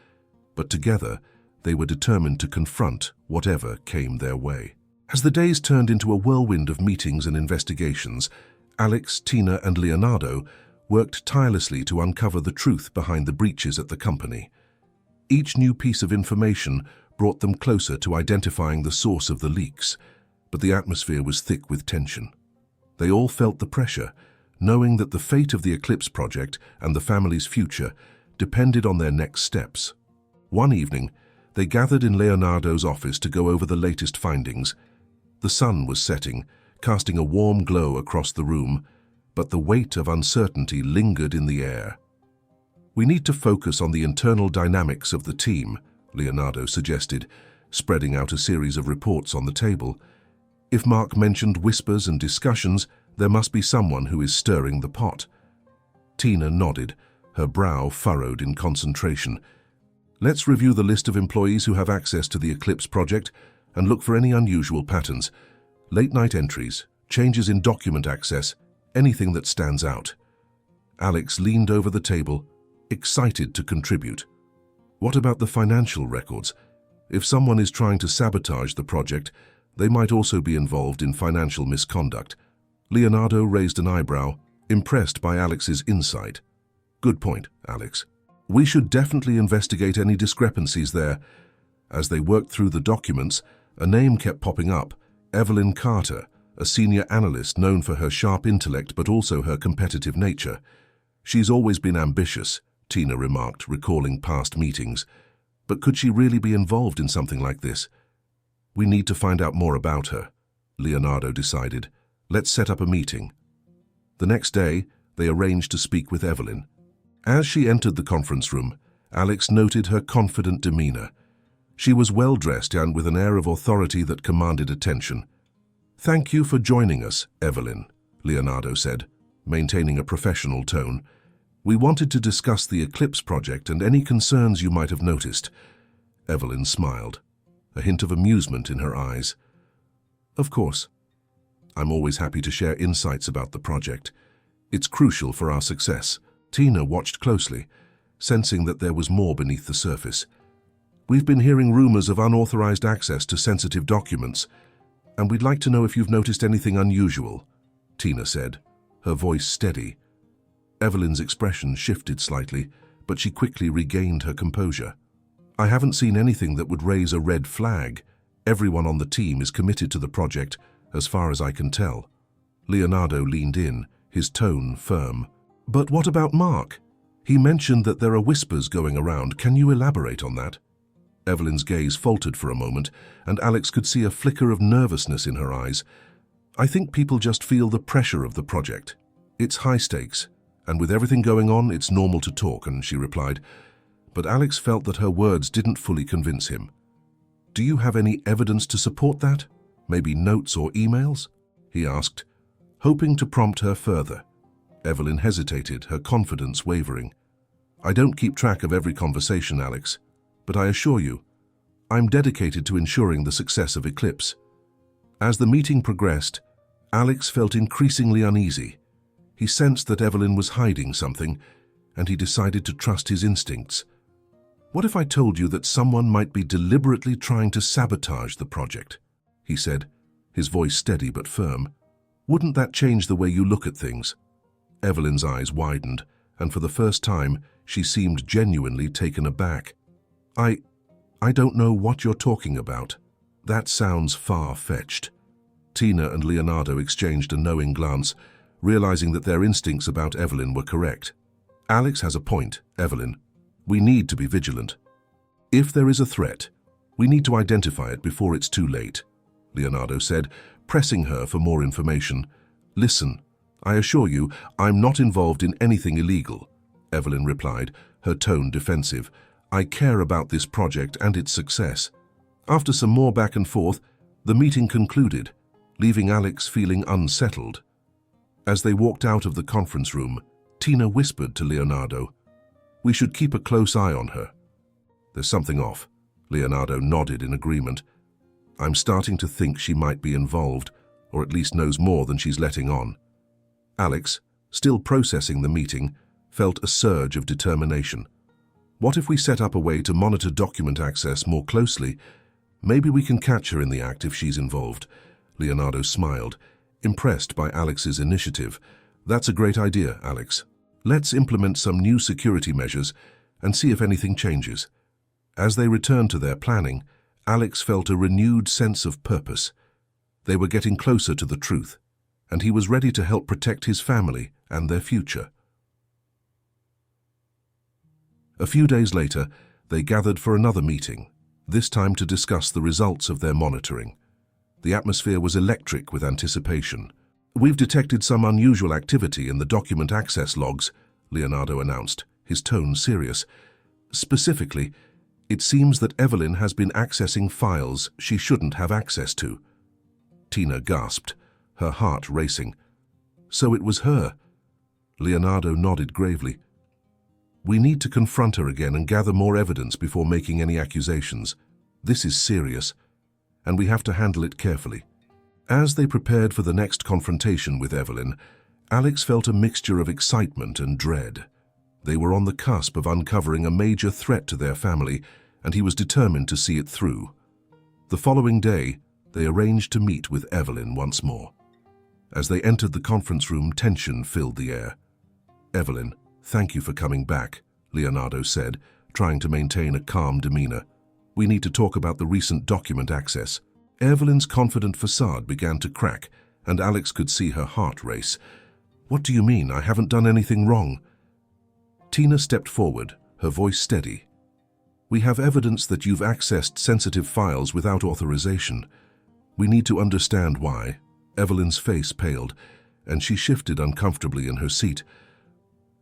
but together they were determined to confront whatever came their way. As the days turned into a whirlwind of meetings and investigations, Alex, Tina, and Leonardo worked tirelessly to uncover the truth behind the breaches at the company. Each new piece of information brought them closer to identifying the source of the leaks, but the atmosphere was thick with tension. They all felt the pressure, knowing that the fate of the Eclipse project and the family's future depended on their next steps. One evening, they gathered in Leonardo's office to go over the latest findings. The sun was setting, casting a warm glow across the room, but the weight of uncertainty lingered in the air. "We need to focus on the internal dynamics of the team," Leonardo suggested, spreading out a series of reports on the table. "If Mark mentioned whispers and discussions, there must be someone who is stirring the pot." Tina nodded, her brow furrowed in concentration. "Let's review the list of employees who have access to the Eclipse project and look for any unusual patterns. Late-night entries, changes in document access, anything that stands out." Alex leaned over the table, excited to contribute. "What about the financial records? If someone is trying to sabotage the project, they might also be involved in financial misconduct." Leonardo raised an eyebrow, impressed by Alex's insight. "Good point, Alex. We should definitely investigate any discrepancies there." As they worked through the documents, a name kept popping up: Evelyn Carter, a senior analyst known for her sharp intellect but also her competitive nature. "She's always been ambitious," Tina remarked, recalling past meetings. "But could she really be involved in something like this?" "We need to find out more about her," Leonardo decided. "Let's set up a meeting." The next day, they arranged to speak with Evelyn. As she entered the conference room, Alex noted her confident demeanor. She was well-dressed and with an air of authority that commanded attention. "Thank you for joining us, Evelyn," Leonardo said, maintaining a professional tone. "We wanted to discuss the Eclipse project and any concerns you might have noticed." Evelyn smiled, a hint of amusement in her eyes. "Of course. I'm always happy to share insights about the project. It's crucial for our success." Tina watched closely, sensing that there was more beneath the surface. "We've been hearing rumors of unauthorized access to sensitive documents, and we'd like to know if you've noticed anything unusual," Tina said, her voice steady. Evelyn's expression shifted slightly, but she quickly regained her composure. "I haven't seen anything that would raise a red flag. Everyone on the team is committed to the project, as far as I can tell." Leonardo leaned in, his tone firm. "But what about Mark? He mentioned that there are whispers going around. Can you elaborate on that?" Evelyn's gaze faltered for a moment, and Alex could see a flicker of nervousness in her eyes. "I think people just feel the pressure of the project. It's high stakes, and with everything going on, it's normal to talk," and she replied. But Alex felt that her words didn't fully convince him. "Do you have any evidence to support that? Maybe notes or emails?" he asked, hoping to prompt her further. Evelyn hesitated, her confidence wavering. "I don't keep track of every conversation, Alex, but I assure you, I'm dedicated to ensuring the success of Eclipse." As the meeting progressed, Alex felt increasingly uneasy. He sensed that Evelyn was hiding something, and he decided to trust his instincts. "What if I told you that someone might be deliberately trying to sabotage the project?" he said, his voice steady but firm. "Wouldn't that change the way you look at things?" Evelyn's eyes widened, and for the first time, she seemed genuinely taken aback. I don't know what you're talking about. That sounds far-fetched." Tina and Leonardo exchanged a knowing glance, realizing that their instincts about Evelyn were correct. "Alex has a point, Evelyn. We need to be vigilant. If there is a threat, we need to identify it before it's too late," Leonardo said, pressing her for more information. "Listen, I assure you, I'm not involved in anything illegal," Evelyn replied, her tone defensive. "I care about this project and its success." After some more back and forth, the meeting concluded, leaving Alex feeling unsettled. As they walked out of the conference room, Tina whispered to Leonardo, "We should keep a close eye on her." "There's something off," Leonardo nodded in agreement. "I'm starting to think she might be involved, or at least knows more than she's letting on." Alex, still processing the meeting, felt a surge of determination. What if we set up a way to monitor document access more closely? Maybe we can catch her in the act if she's involved. Leonardo smiled, impressed by Alex's initiative. That's a great idea, Alex. Let's implement some new security measures and see if anything changes. As they returned to their planning, Alex felt a renewed sense of purpose. They were getting closer to the truth, and he was ready to help protect his family and their future. A few days later, they gathered for another meeting, this time to discuss the results of their monitoring. The atmosphere was electric with anticipation. "We've detected some unusual activity in the document access logs," Leonardo announced, his tone serious. "Specifically, it seems that Evelyn has been accessing files she shouldn't have access to." Tina gasped, her heart racing. "So it was her?" Leonardo nodded gravely. "We need to confront her again and gather more evidence before making any accusations. This is serious, and we have to handle it carefully." As they prepared for the next confrontation with Evelyn, Alex felt a mixture of excitement and dread. They were on the cusp of uncovering a major threat to their family, and he was determined to see it through. The following day, they arranged to meet with Evelyn once more. As they entered the conference room, tension filled the air. "Evelyn, thank you for coming back," Leonardo said, trying to maintain a calm demeanor. "We need to talk about the recent document access." Evelyn's confident facade began to crack, and Alex could see her heart race. "What do you mean? I haven't done anything wrong." Tina stepped forward, her voice steady. "We have evidence that you've accessed sensitive files without authorization. We need to understand why." Evelyn's face paled, and she shifted uncomfortably in her seat.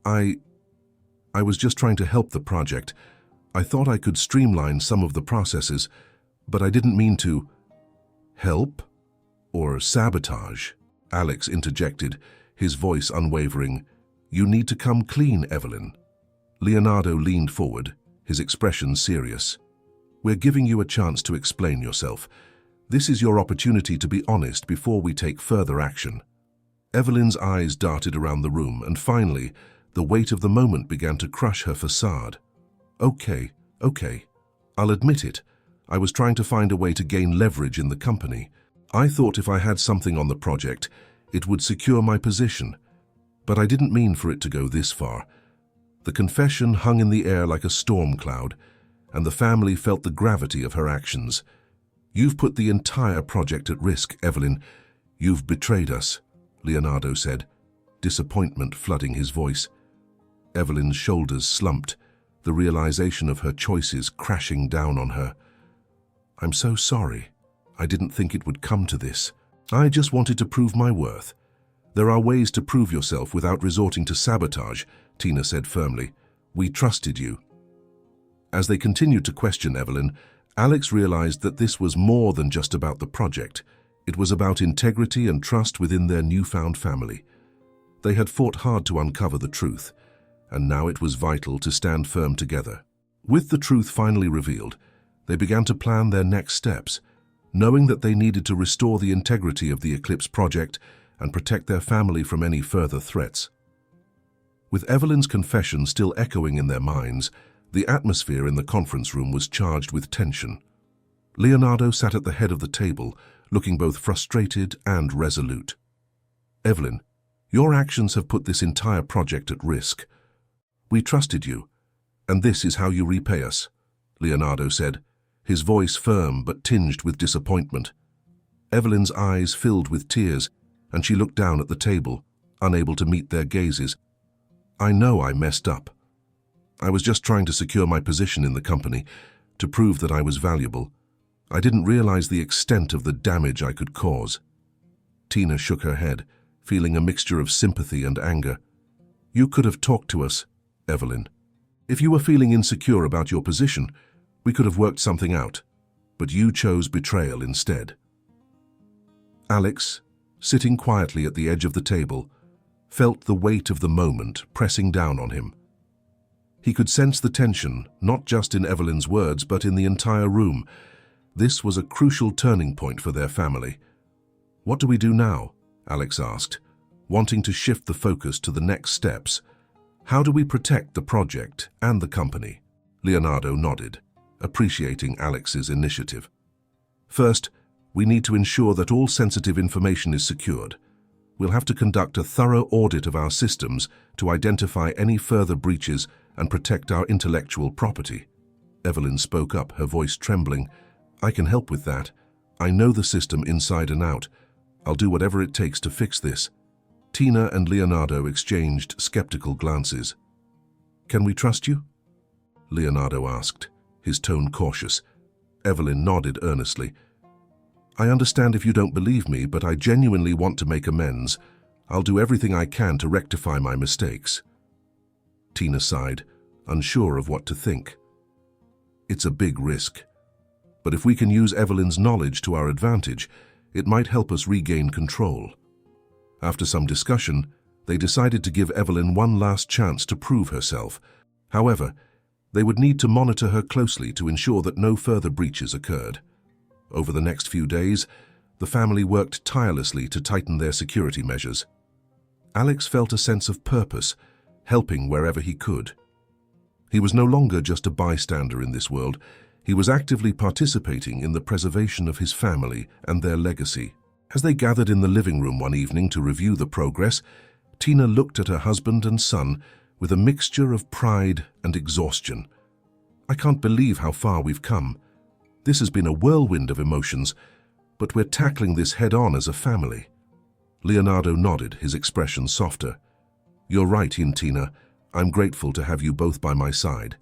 I was just trying to help the project. I thought I could streamline some of the processes, but I didn't mean to." "Help? Or sabotage?" Alex interjected, his voice unwavering. "You need to come clean, Evelyn." Leonardo leaned forward, his expression serious. "We're giving you a chance to explain yourself. This is your opportunity to be honest before we take further action." Evelyn's eyes darted around the room, and finally, the weight of the moment began to crush her facade. Okay. I'll admit it. I was trying to find a way to gain leverage in the company. I thought if I had something on the project, it would secure my position. But I didn't mean for it to go this far." The confession hung in the air like a storm cloud, and the family felt the gravity of her actions. "You've put the entire project at risk, Evelyn. You've betrayed us," Leonardo said, disappointment flooding his voice. Evelyn's shoulders slumped, the realization of her choices crashing down on her. "I'm so sorry. I didn't think it would come to this. I just wanted to prove my worth. There are ways to prove yourself without resorting to sabotage," Tina said firmly. "We trusted you." As they continued to question Evelyn, Alex realized that this was more than just about the project. It was about integrity and trust within their newfound family. They had fought hard to uncover the truth, and now it was vital to stand firm together. With the truth finally revealed, they began to plan their next steps, knowing that they needed to restore the integrity of the Eclipse project and protect their family from any further threats. With Evelyn's confession still echoing in their minds, the atmosphere in the conference room was charged with tension. Leonardo sat at the head of the table, looking both frustrated and resolute. "Evelyn, your actions have put this entire project at risk. We trusted you, and this is how you repay us," Leonardo said, his voice firm but tinged with disappointment. Evelyn's eyes filled with tears, and she looked down at the table, unable to meet their gazes. "I know I messed up. I was just trying to secure my position in the company, to prove that I was valuable. I didn't realize the extent of the damage I could cause." Tina shook her head, feeling a mixture of sympathy and anger. "You could have talked to us, Evelyn. If you were feeling insecure about your position, we could have worked something out, but you chose betrayal instead." Alex, sitting quietly at the edge of the table, felt the weight of the moment pressing down on him. He could sense the tension, not just in Evelyn's words, but in the entire room. This was a crucial turning point for their family. "What do we do now?" Alex asked, wanting to shift the focus to the next steps. "How do we protect the project and the company?" Leonardo nodded, appreciating Alex's initiative. First, we need to ensure that all sensitive information is secured. We'll have to conduct a thorough audit of our systems to identify any further breaches and protect our intellectual property. Evelyn spoke up, her voice trembling. I can help with that. I know the system inside and out. I'll do whatever it takes to fix this. Tina and Leonardo exchanged skeptical glances. Can we trust you? Leonardo asked, his tone cautious. Evelyn nodded earnestly. I understand if you don't believe me, but I genuinely want to make amends. I'll do everything I can to rectify my mistakes. Tina sighed, unsure of what to think. It's a big risk. But if we can use Evelyn's knowledge to our advantage, it might help us regain control. After some discussion, they decided to give Evelyn one last chance to prove herself. However, they would need to monitor her closely to ensure that no further breaches occurred. Over the next few days, the family worked tirelessly to tighten their security measures. Alex felt a sense of purpose, helping wherever he could. He was no longer just a bystander in this world. He was actively participating in the preservation of his family and their legacy. As they gathered in the living room one evening to review the progress, Tina looked at her husband and son with a mixture of pride and exhaustion. I can't believe how far we've come. This has been a whirlwind of emotions, but we're tackling this head-on as a family. Leonardo nodded, his expression softer. You're right, Tina. I'm grateful to have you both by my side.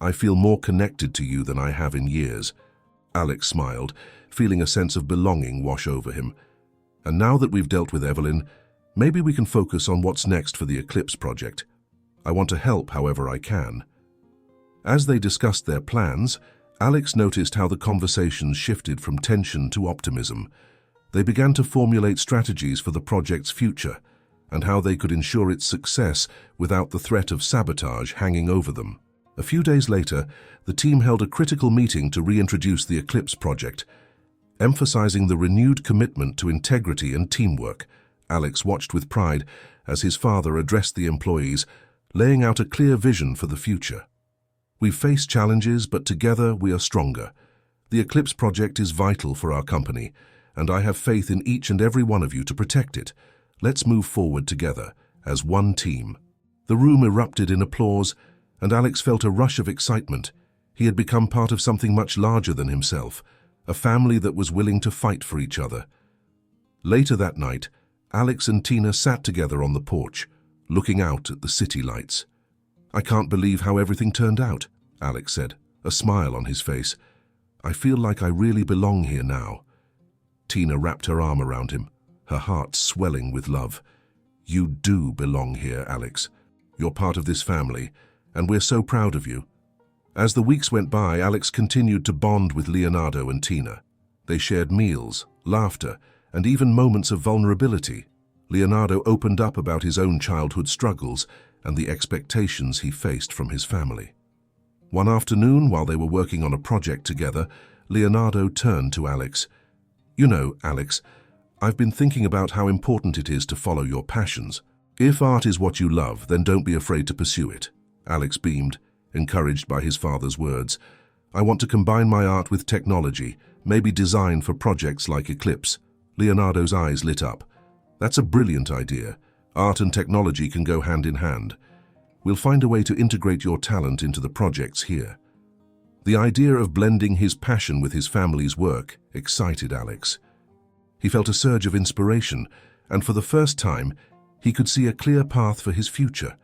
I feel more connected to you than I have in years. Alex smiled, feeling a sense of belonging wash over him. And now that we've dealt with Evelyn, maybe we can focus on what's next for the Eclipse project. I want to help however I can. As they discussed their plans, Alex noticed how the conversations shifted from tension to optimism. They began to formulate strategies for the project's future and how they could ensure its success without the threat of sabotage hanging over them. A few days later, the team held a critical meeting to reintroduce the Eclipse project. Emphasizing the renewed commitment to integrity and teamwork, Alex watched with pride as his father addressed the employees, laying out a clear vision for the future. We've faced challenges, but together we are stronger. The Eclipse project is vital for our company, and I have faith in each and every one of you to protect it. Let's move forward together, as one team. The room erupted in applause, and Alex felt a rush of excitement. He had become part of something much larger than himself, a family that was willing to fight for each other. Later that night, Alex and Tina sat together on the porch, looking out at the city lights. I can't believe how everything turned out, Alex said, a smile on his face. I feel like I really belong here now. Tina wrapped her arm around him, her heart swelling with love. You do belong here, Alex. You're part of this family, and we're so proud of you. As the weeks went by, Alex continued to bond with Leonardo and Tina. They shared meals, laughter, and even moments of vulnerability. Leonardo opened up about his own childhood struggles and the expectations he faced from his family. One afternoon, while they were working on a project together, Leonardo turned to Alex. You know, Alex, I've been thinking about how important it is to follow your passions. If art is what you love, then don't be afraid to pursue it. Alex beamed, encouraged by his father's words. I want to combine my art with technology, maybe design for projects like Eclipse. Leonardo's eyes lit up. That's a brilliant idea. Art and technology can go hand in hand. We'll find a way to integrate your talent into the projects here. The idea of blending his passion with his family's work excited Alex. He felt a surge of inspiration, and for the first time, he could see a clear path for his future.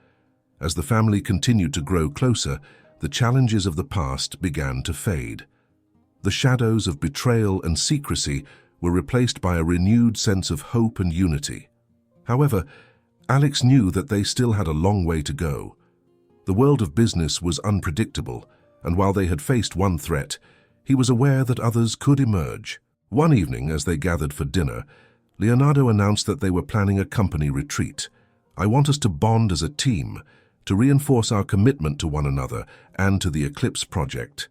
As the family continued to grow closer, the challenges of the past began to fade. The shadows of betrayal and secrecy were replaced by a renewed sense of hope and unity. However, Alex knew that they still had a long way to go. The world of business was unpredictable, and while they had faced one threat, he was aware that others could emerge. One evening, as they gathered for dinner, Leonardo announced that they were planning a company retreat. I want us to bond as a team, to reinforce our commitment to one another and to the Eclipse project.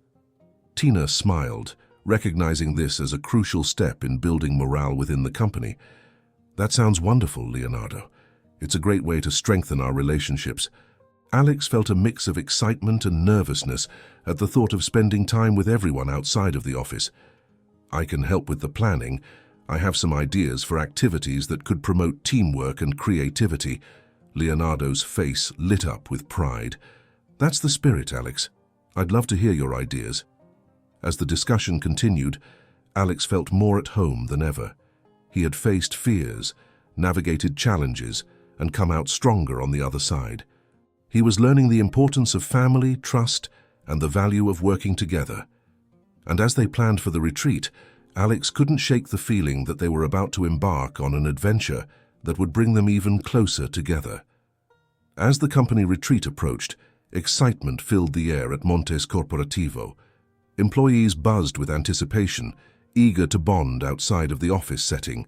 Tina smiled, recognizing this as a crucial step in building morale within the company. That sounds wonderful, Leonardo. It's a great way to strengthen our relationships. Alex felt a mix of excitement and nervousness at the thought of spending time with everyone outside of the office. "I can help with the planning. I have some ideas for activities that could promote teamwork and creativity." Leonardo's face lit up with pride. "That's the spirit, Alex. I'd love to hear your ideas." As the discussion continued, Alex felt more at home than ever. He had faced fears, navigated challenges, and come out stronger on the other side. He was learning the importance of family, trust, and the value of working together. And as they planned for the retreat, Alex couldn't shake the feeling that they were about to embark on an adventure that would bring them even closer together. As the company retreat approached, excitement filled the air at Montes Corporativo. Employees buzzed with anticipation, eager to bond outside of the office setting.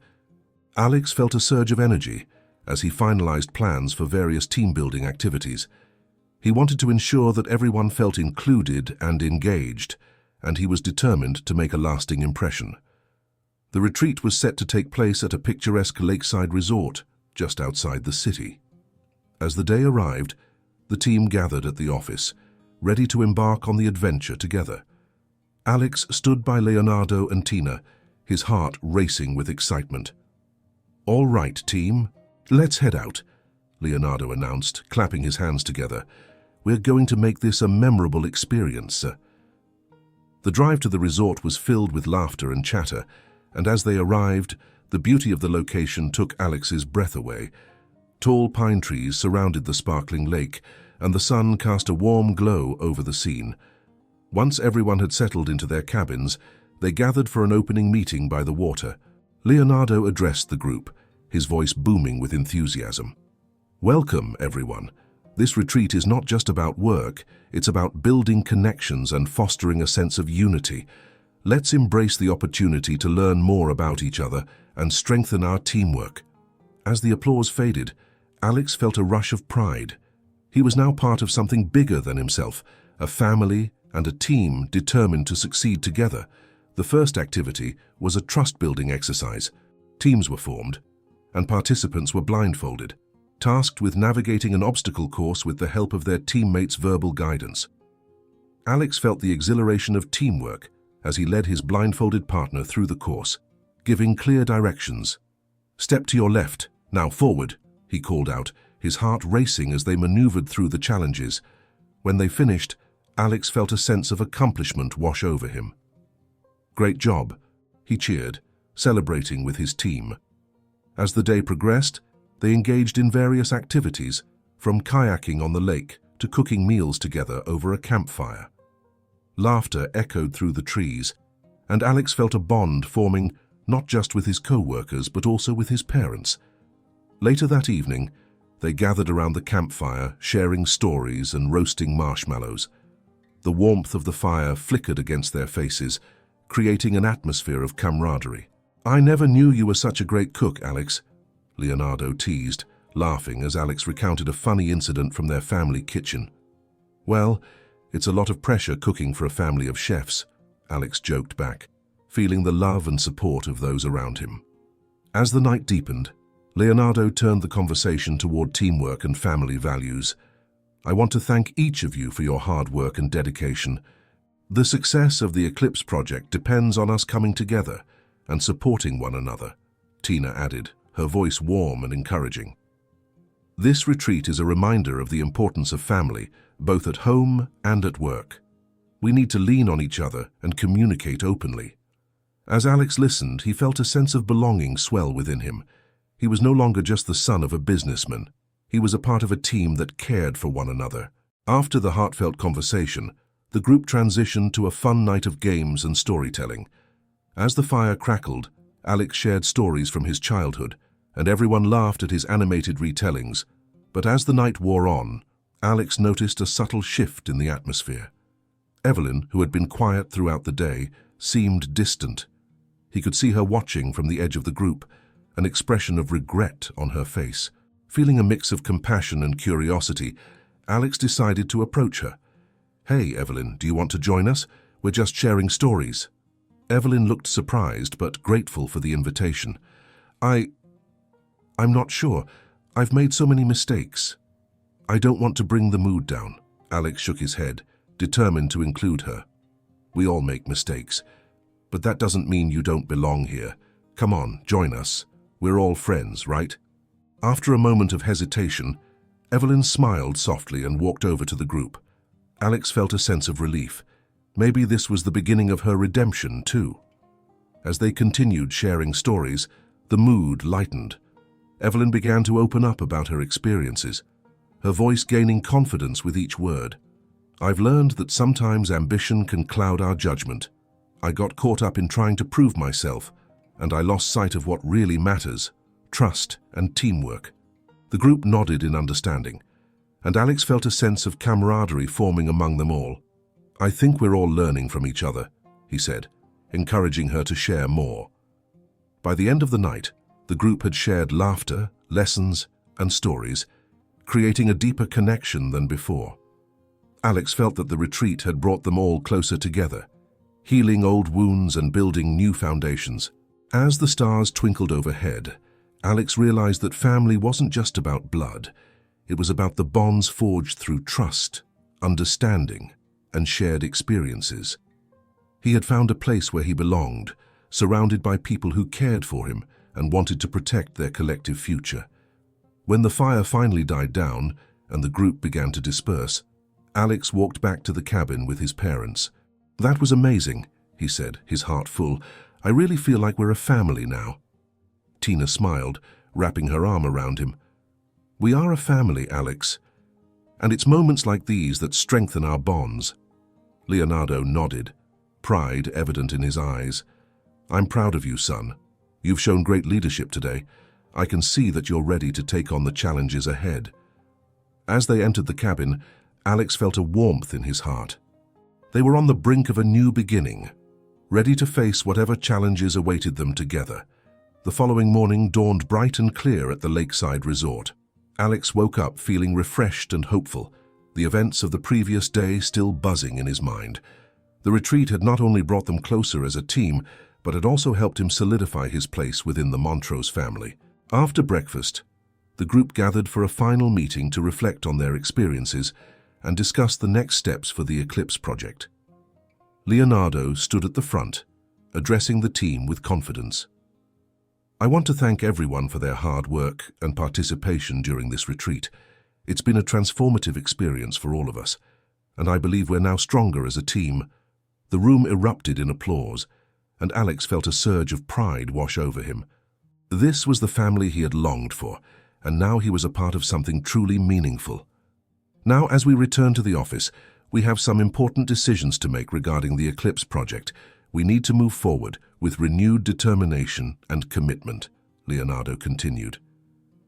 Alex felt a surge of energy as he finalized plans for various team-building activities. He wanted to ensure that everyone felt included and engaged, and he was determined to make a lasting impression. The retreat was set to take place at a picturesque lakeside resort just outside the city. As the day arrived, the team gathered at the office, ready to embark on the adventure together. Alex stood by Leonardo and Tina, his heart racing with excitement. "All right, team, let's head out," Leonardo announced, clapping his hands together. "We're going to make this a memorable experience." The drive to the resort was filled with laughter and chatter, and as they arrived, the beauty of the location took Alex's breath away. Tall pine trees surrounded the sparkling lake, and the sun cast a warm glow over the scene. Once everyone had settled into their cabins, they gathered for an opening meeting by the water. Leonardo addressed the group, his voice booming with enthusiasm. "Welcome, everyone. This retreat is not just about work, it's about building connections and fostering a sense of unity. Let's embrace the opportunity to learn more about each other and strengthen our teamwork." As the applause faded, Alex felt a rush of pride. He was now part of something bigger than himself, a family and a team determined to succeed together. The first activity was a trust-building exercise. Teams were formed, and participants were blindfolded, tasked with navigating an obstacle course with the help of their teammates' verbal guidance. Alex felt the exhilaration of teamwork as he led his blindfolded partner through the course, giving clear directions. "Step to your left, now forward," he called out, his heart racing as they maneuvered through the challenges. When they finished, Alex felt a sense of accomplishment wash over him. "Great job," he cheered, celebrating with his team. As the day progressed, they engaged in various activities, from kayaking on the lake to cooking meals together over a campfire. Laughter echoed through the trees, and Alex felt a bond forming not just with his co-workers but also with his parents. Later that evening, they gathered around the campfire, sharing stories and roasting marshmallows. The warmth of the fire flickered against their faces, creating an atmosphere of camaraderie. "I never knew you were such a great cook, Alex," Leonardo teased, laughing as Alex recounted a funny incident from their family kitchen. "Well, it's a lot of pressure cooking for a family of chefs," Alex joked back, feeling the love and support of those around him. As the night deepened, Leonardo turned the conversation toward teamwork and family values. "I want to thank each of you for your hard work and dedication. The success of the Eclipse project depends on us coming together and supporting one another," Tina added, her voice warm and encouraging. "This retreat is a reminder of the importance of family, both at home and at work. We need to lean on each other and communicate openly." As Alex listened, he felt a sense of belonging swell within him. He was no longer just the son of a businessman. He was a part of a team that cared for one another. After the heartfelt conversation, the group transitioned to a fun night of games and storytelling. As the fire crackled, Alex shared stories from his childhood, and everyone laughed at his animated retellings. But as the night wore on, Alex noticed a subtle shift in the atmosphere. Evelyn, who had been quiet throughout the day, seemed distant. He could see her watching from the edge of the group, an expression of regret on her face. Feeling a mix of compassion and curiosity, Alex decided to approach her. "Hey, Evelyn, do you want to join us? We're just sharing stories." Evelyn looked surprised but grateful for the invitation. I'm not sure. I've made so many mistakes." I don't want to bring the mood down. Alex shook his head, determined to include her. We all make mistakes, but that doesn't mean you don't belong here. Come on, join us. We're all friends, right? After a moment of hesitation, Evelyn smiled softly and walked over to the group. Alex felt a sense of relief. Maybe this was the beginning of her redemption, too. As they continued sharing stories, the mood lightened. Evelyn began to open up about her experiences, her voice gaining confidence with each word. I've learned that sometimes ambition can cloud our judgment. I got caught up in trying to prove myself, and I lost sight of what really matters: trust and teamwork. The group nodded in understanding, and Alex felt a sense of camaraderie forming among them all. I think we're all learning from each other, he said, encouraging her to share more. By the end of the night, the group had shared laughter, lessons, and stories, creating a deeper connection than before. Alex felt that the retreat had brought them all closer together, healing old wounds and building new foundations. As the stars twinkled overhead, Alex realized that family wasn't just about blood. It was about the bonds forged through trust, understanding, and shared experiences. He had found a place where he belonged, surrounded by people who cared for him and wanted to protect their collective future. When the fire finally died down and the group began to disperse, Alex walked back to the cabin with his parents. That was amazing, he said, his heart full. I really feel like we're a family now. Tina smiled, wrapping her arm around him. We are a family, Alex, and it's moments like these that strengthen our bonds. Leonardo nodded, pride evident in his eyes. I'm proud of you, son. You've shown great leadership today. I can see that you're ready to take on the challenges ahead. As they entered the cabin, Alex felt a warmth in his heart. They were on the brink of a new beginning, ready to face whatever challenges awaited them together. The following morning dawned bright and clear at the lakeside resort. Alex woke up feeling refreshed and hopeful, the events of the previous day still buzzing in his mind. The retreat had not only brought them closer as a team, but had also helped him solidify his place within the Montrose family. After breakfast, the group gathered for a final meeting to reflect on their experiences and discuss the next steps for the Eclipse project. Leonardo stood at the front, addressing the team with confidence. I want to thank everyone for their hard work and participation during this retreat. It's been a transformative experience for all of us, and I believe we're now stronger as a team. The room erupted in applause, and Alex felt a surge of pride wash over him. This was the family he had longed for, and now he was a part of something truly meaningful. Now, as we return to the office, we have some important decisions to make regarding the Eclipse project. We need to move forward with renewed determination and commitment, Leonardo continued.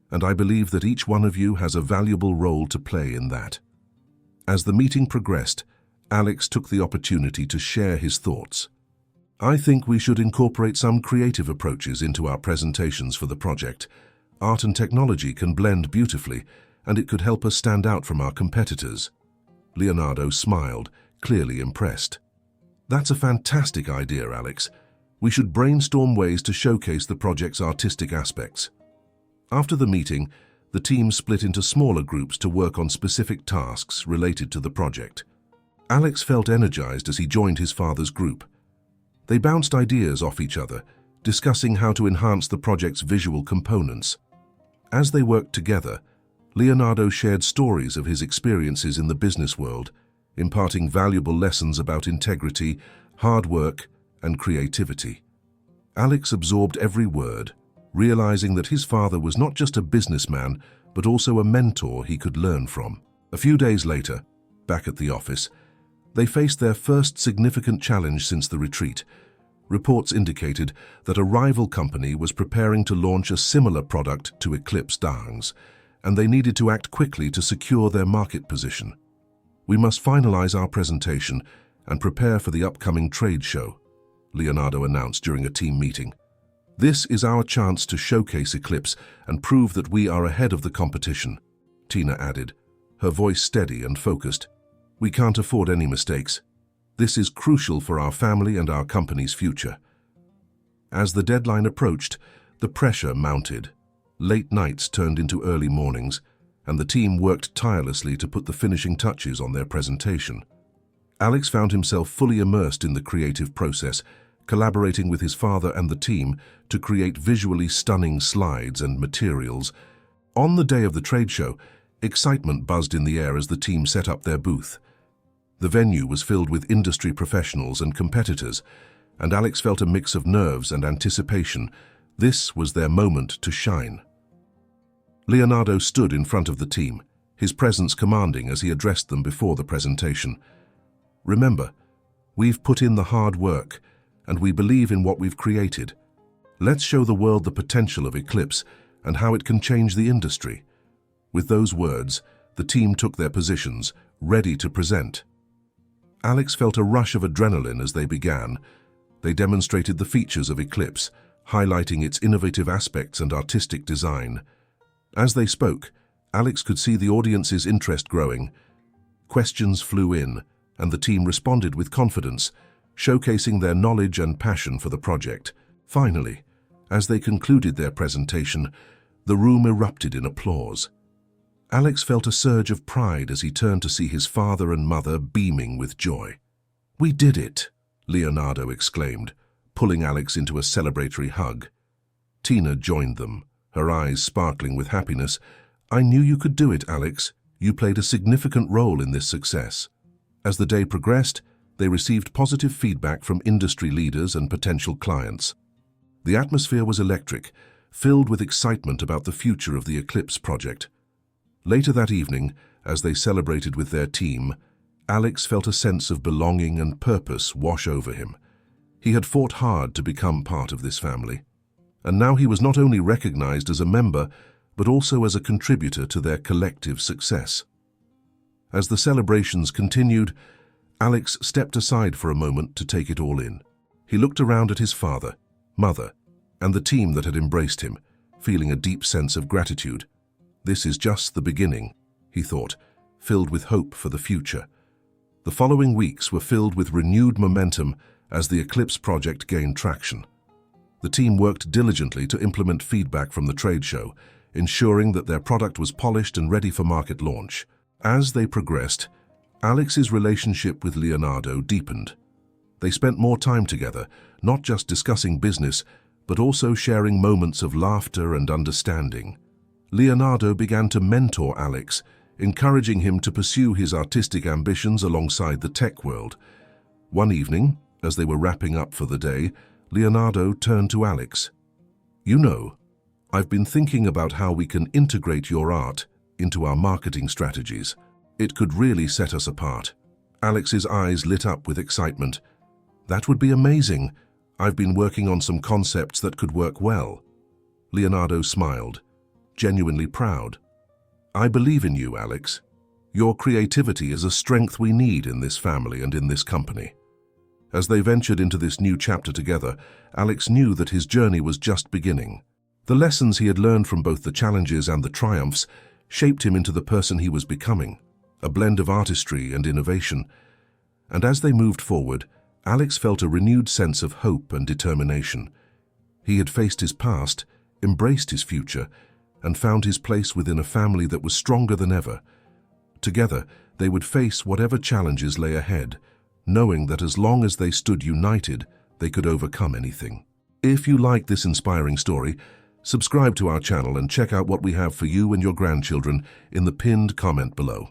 And I believe that each one of you has a valuable role to play in that. As the meeting progressed, Alex took the opportunity to share his thoughts. I think we should incorporate some creative approaches into our presentations for the project. Art and technology can blend beautifully, and it could help us stand out from our competitors. Leonardo smiled, clearly impressed. That's a fantastic idea, Alex. We should brainstorm ways to showcase the project's artistic aspects. After the meeting, the team split into smaller groups to work on specific tasks related to the project. Alex felt energized as he joined his father's group. They bounced ideas off each other, discussing how to enhance the project's visual components. As they worked together, Leonardo shared stories of his experiences in the business world, imparting valuable lessons about integrity, hard work, and creativity. Alex absorbed every word, realizing that his father was not just a businessman, but also a mentor he could learn from. A few days later, back at the office, they faced their first significant challenge since the retreat. Reports indicated that a rival company was preparing to launch a similar product to Eclipse Dance, and they needed to act quickly to secure their market position. We must finalize our presentation and prepare for the upcoming trade show, Leonardo announced during a team meeting. This is our chance to showcase Eclipse and prove that we are ahead of the competition, Tina added, her voice steady and focused. We can't afford any mistakes. This is crucial for our family and our company's future. As the deadline approached, the pressure mounted. Late nights turned into early mornings, and the team worked tirelessly to put the finishing touches on their presentation. Alex found himself fully immersed in the creative process, collaborating with his father and the team to create visually stunning slides and materials. On the day of the trade show, excitement buzzed in the air as the team set up their booth. The venue was filled with industry professionals and competitors, and Alex felt a mix of nerves and anticipation. This was their moment to shine. Leonardo stood in front of the team, his presence commanding as he addressed them before the presentation. "Remember, we've put in the hard work, and we believe in what we've created. Let's show the world the potential of Eclipse and how it can change the industry." With those words, the team took their positions, ready to present. Alex felt a rush of adrenaline as they began. They demonstrated the features of Eclipse, highlighting its innovative aspects and artistic design. As they spoke, Alex could see the audience's interest growing. Questions flew in, and the team responded with confidence, showcasing their knowledge and passion for the project. Finally, as they concluded their presentation, the room erupted in applause. Alex felt a surge of pride as he turned to see his father and mother beaming with joy. "We did it!" Leonardo exclaimed, pulling Alex into a celebratory hug. Tina joined them, her eyes sparkling with happiness. "I knew you could do it, Alex. You played a significant role in this success." As the day progressed, they received positive feedback from industry leaders and potential clients. The atmosphere was electric, filled with excitement about the future of the Eclipse project. Later that evening, as they celebrated with their team, Alex felt a sense of belonging and purpose wash over him. He had fought hard to become part of this family, and now he was not only recognized as a member, but also as a contributor to their collective success. As the celebrations continued, Alex stepped aside for a moment to take it all in. He looked around at his father, mother, and the team that had embraced him, feeling a deep sense of gratitude. "This is just the beginning," he thought, filled with hope for the future. The following weeks were filled with renewed momentum as the Eclipse project gained traction. The team worked diligently to implement feedback from the trade show, ensuring that their product was polished and ready for market launch. As they progressed, Alex's relationship with Leonardo deepened. They spent more time together, not just discussing business, but also sharing moments of laughter and understanding. Leonardo began to mentor Alex, encouraging him to pursue his artistic ambitions alongside the tech world. One evening, as they were wrapping up for the day, Leonardo turned to Alex. "You know, I've been thinking about how we can integrate your art into our marketing strategies. It could really set us apart." Alex's eyes lit up with excitement. "That would be amazing. I've been working on some concepts that could work well." Leonardo smiled, genuinely proud. "I believe in you, Alex. Your creativity is a strength we need in this family and in this company." As they ventured into this new chapter together, Alex knew that his journey was just beginning. The lessons he had learned from both the challenges and the triumphs shaped him into the person he was becoming, a blend of artistry and innovation. And as they moved forward, Alex felt a renewed sense of hope and determination. He had faced his past, embraced his future, and found his place within a family that was stronger than ever. Together, they would face whatever challenges lay ahead, knowing that as long as they stood united, they could overcome anything. If you like this inspiring story, subscribe to our channel and check out what we have for you and your grandchildren in the pinned comment below.